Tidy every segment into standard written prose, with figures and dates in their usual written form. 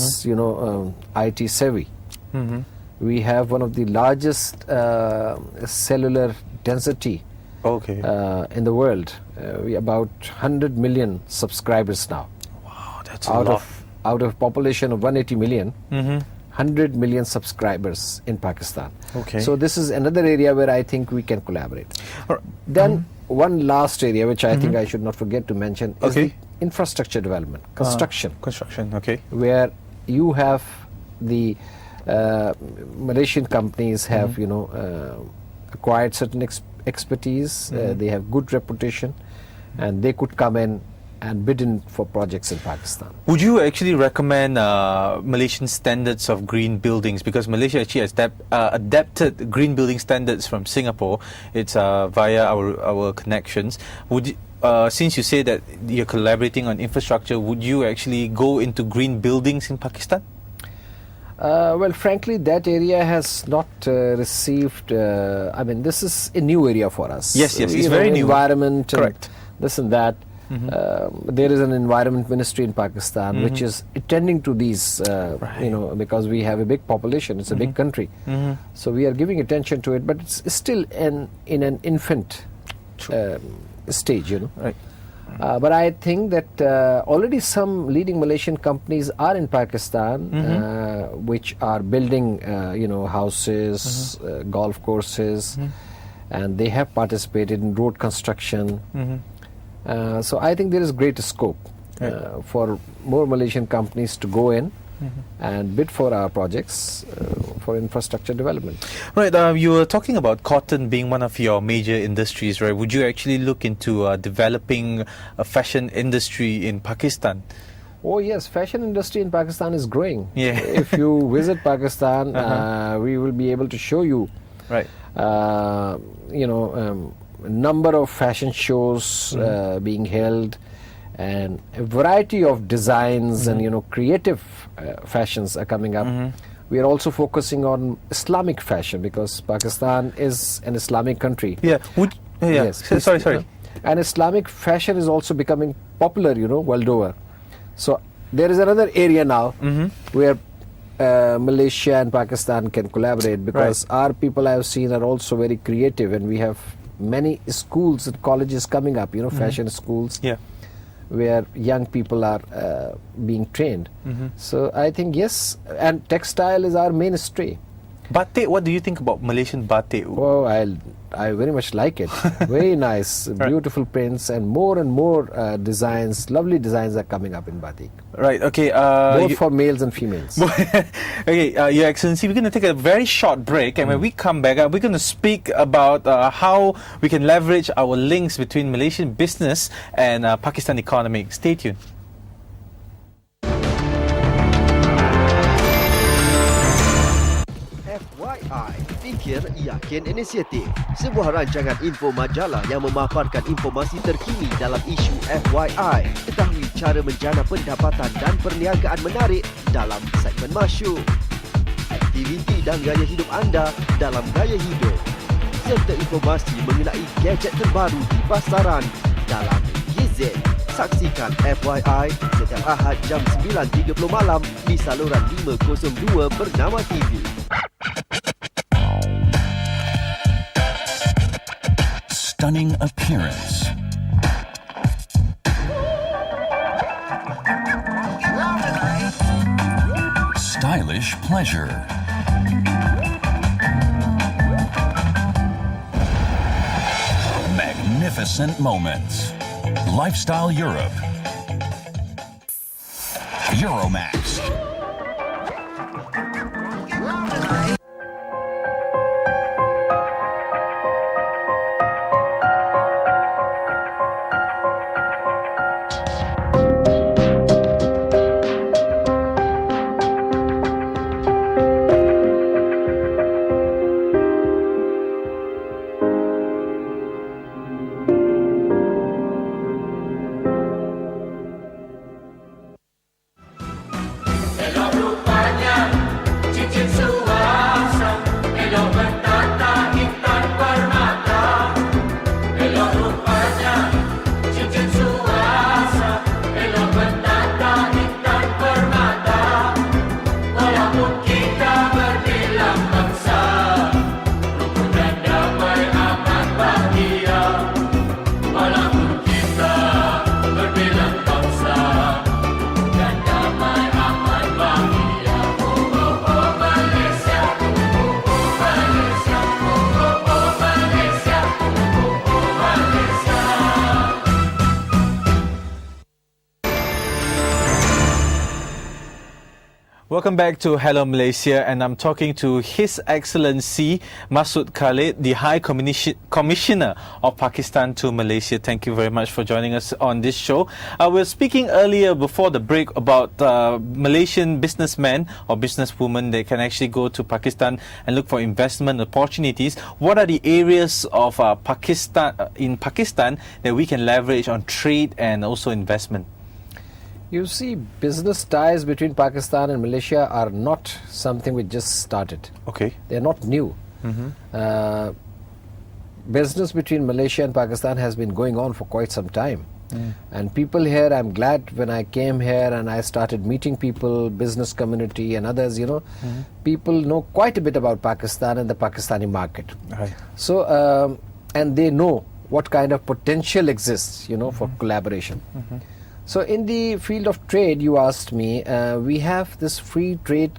is IT savvy. We have one of the largest cellular density in the world. We about 100 million subscribers now. Wow, that's a lot. Out of population of 180 million, 100 million subscribers in Pakistan. Okay. So this is another area where I think we can collaborate. Then one last area which I think I should not forget to mention is the infrastructure development, construction. Construction, okay. Where you have the Malaysian companies have acquired certain expertise, they have good reputation, and they could come in and bid in for projects in Pakistan. Would you actually recommend Malaysian standards of green buildings? Because Malaysia actually has adapted green building standards from Singapore. It's via our connections. Would you, since you say that you're collaborating on infrastructure, would you actually go into green buildings in Pakistan? Well, frankly, that area has not received. I mean, this is a new area for us. Yes, it's very new. Environment, correct. This and that. There is an environment ministry in Pakistan which is attending to these, because we have a big population. It's a big country, so we are giving attention to it. But it's still in an infant stage, Right. But I think that already some leading Malaysian companies are in Pakistan, which are building, houses, golf courses, and they have participated in road construction. So I think there is great scope for more Malaysian companies to go in and bid for our projects for infrastructure development. Right, you were talking about cotton being one of your major industries, right? Would you actually look into developing a fashion industry in Pakistan? Oh yes, fashion industry in Pakistan is growing. Yeah. If you visit Pakistan, we will be able to show you, right? Number of fashion shows being held, and a variety of designs and creative fashions are coming up. We are also focusing on Islamic fashion because Pakistan is an Islamic country. Yeah. Yes. Sorry. And Islamic fashion is also becoming popular, world over. So there is another area now where Malaysia and Pakistan can collaborate because our people I have seen are also very creative, and we have many schools and colleges coming up, fashion schools, where young people are being trained. So I think yes, and textile is our mainstay. Batik, what do you think about Malaysian batik? Oh, I very much like it. Very nice, beautiful prints, and more designs, lovely designs are coming up in batik. Right, okay. Both for males and females. Okay, Your Excellency, we're going to take a very short break, and when we come back, we're going to speak about how we can leverage our links between Malaysian business and Pakistan economy. Stay tuned. Fikir Yakin Inisiatif, sebuah rancangan info majalah yang memaparkan informasi terkini dalam isu FYI. Ketahui cara menjana pendapatan dan perniagaan menarik dalam segmen masyhur. Aktiviti dan gaya hidup anda dalam gaya hidup. Serta informasi mengenai gadget terbaru di pasaran dalam GZ. Saksikan FYI setiap Ahad jam 9.30 malam di saluran 502 Bernama TV. Stunning appearance. Stylish pleasure. Magnificent moments. Lifestyle Europe. Euromax. Welcome back to Hello Malaysia, and I'm talking to His Excellency Masood Khalid, the High Commissioner of Pakistan to Malaysia. Thank you very much for joining us on this show. We were speaking earlier before the break about Malaysian businessmen or businesswomen. They can actually go to Pakistan and look for investment opportunities. What are the areas of Pakistan that we can leverage on trade and also investment? You see, business ties between Pakistan and Malaysia are not something which just started. Okay. They're not new. Business between Malaysia and Pakistan has been going on for quite some time. And people here, I'm glad when I came here and I started meeting people, business community and others, people know quite a bit about Pakistan and the Pakistani market. Right. So, and they know what kind of potential exists, for collaboration. So in the field of trade, you asked me, we have this free trade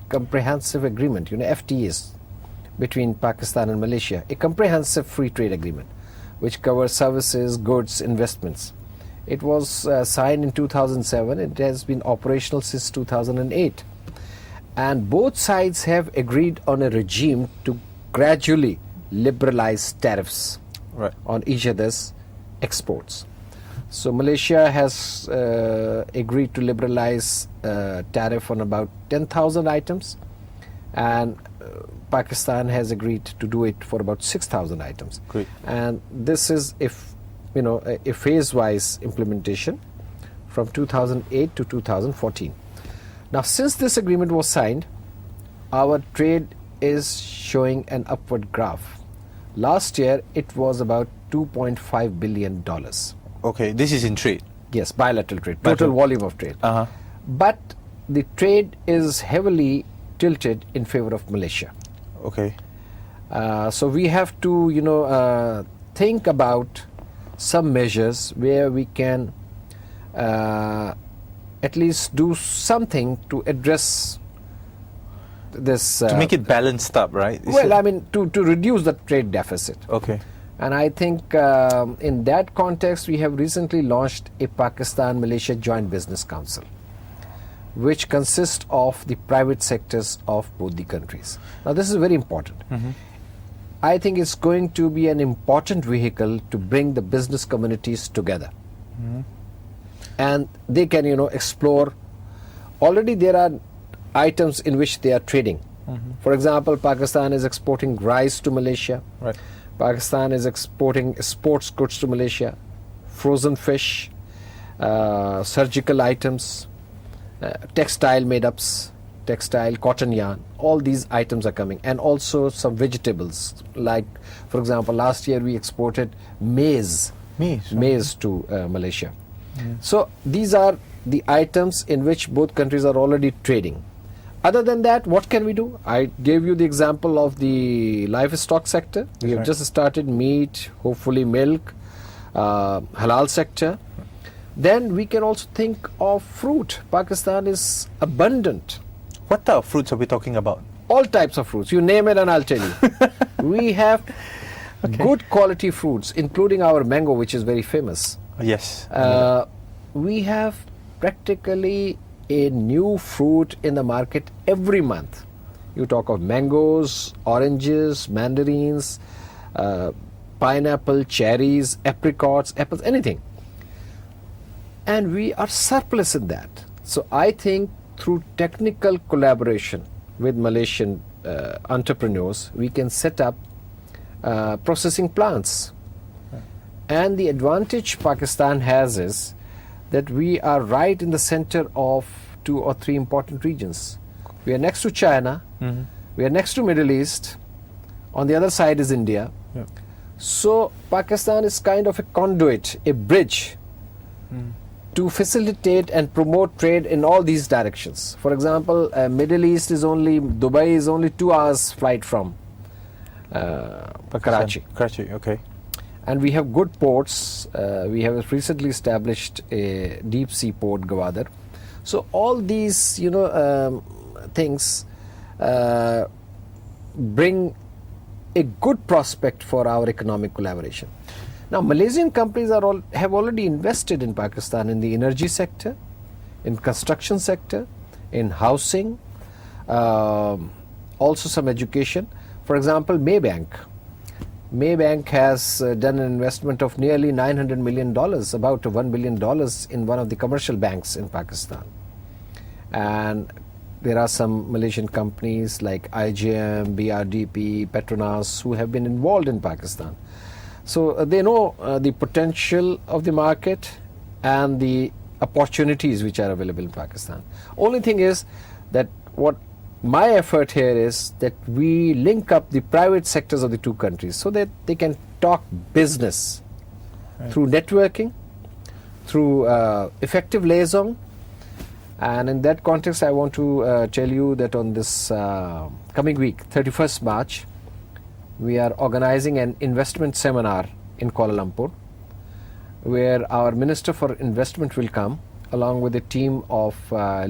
comprehensive agreement, FTAs, between Pakistan and Malaysia, a comprehensive free trade agreement which covers services, goods, investments. It was signed in 2007. It has been operational since 2008. And both sides have agreed on a regime to gradually liberalize tariffs on each other's exports. So Malaysia has agreed to liberalize tariff on about 10,000 items, and Pakistan has agreed to do it for about 6,000 items. Great. And this is a phase-wise implementation from 2008 to 2014. Now, since this agreement was signed, our trade is showing an upward graph. Last year, it was about $2.5 billion. Okay, this is in trade. Yes, bilateral trade, total volume of trade. But the trade is heavily tilted in favor of Malaysia. Okay. So we have to, think about some measures where we can at least do something to address this. To make it balanced up, right? To reduce the trade deficit. Okay. And I think in that context, we have recently launched a Pakistan-Malaysia Joint Business Council, which consists of the private sectors of both the countries. Now, this is very important. I think it's going to be an important vehicle to bring the business communities together. And they can, explore. Already there are items in which they are trading. For example, Pakistan is exporting rice to Malaysia. Right. Pakistan is exporting sports goods to Malaysia, frozen fish, surgical items, textile made-ups, textile, cotton yarn. All these items are coming, and also some vegetables. Like, for example, last year we exported maize to Malaysia. So these are the items in which both countries are already trading. Other than that, what can we do? I gave you the example of the livestock sector. We have just started meat, hopefully milk, halal sector. Then we can also think of fruit. Pakistan is abundant. What type of fruits are we talking about? All types of fruits. You name it and I'll tell you. We have good quality fruits, including our mango, which is very famous. Yes. We have practically a new fruit in the market every month. You talk of mangoes, oranges, mandarins, pineapple, cherries, apricots, apples, anything. And we are surplus in that. So I think through technical collaboration with Malaysian entrepreneurs, we can set up processing plants. And the advantage Pakistan has is that we are right in the center of 2 or 3 important regions. We are next to China, we are next to Middle East, on the other side is India. So Pakistan is kind of a conduit, a bridge to facilitate and promote trade in all these directions. For example, Middle East is Dubai is only 2 hours flight from Karachi. Okay. And we have good ports. We have recently established a deep sea port, Gwadar. So all these, things bring a good prospect for our economic collaboration. Now, Malaysian companies have already invested in Pakistan in the energy sector, in construction sector, in housing, also some education. For example, Maybank has done an investment of nearly $900 million, about $1 billion in one of the commercial banks in Pakistan. And there are some Malaysian companies like IGM, BRDP, Petronas who have been involved in Pakistan. So they know the potential of the market and the opportunities which are available in Pakistan. Only thing is that what my effort here is that we link up the private sectors of the two countries so that they can talk business through networking, through effective liaison. And in that context, I want to tell you that on this coming week, 31st March, we are organizing an investment seminar in Kuala Lumpur, where our Minister for Investment will come along with a team of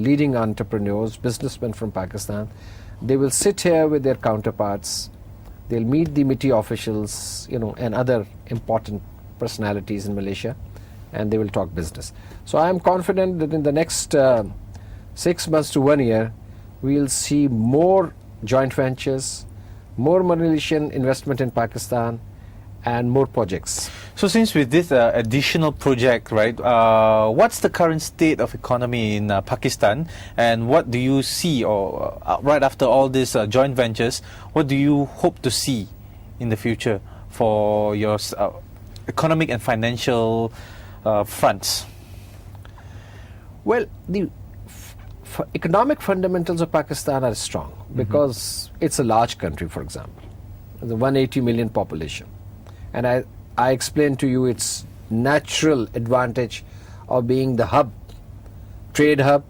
leading entrepreneurs, businessmen from Pakistan. They will sit here with their counterparts. They'll meet the MITI officials, and other important personalities in Malaysia, and they will talk business. So I am confident that in the next 6 months to 1 year, we'll see more joint ventures, more Malaysian investment in Pakistan, and more projects. So since with this additional project, right, what's the current state of economy in Pakistan, and what do you see, or right after all these joint ventures, what do you hope to see in the future for your economic and financial fronts? Well, the economic fundamentals of Pakistan are strong because it's a large country, for example. There's a 180 million population. And I explained to you its natural advantage of being the hub, trade hub.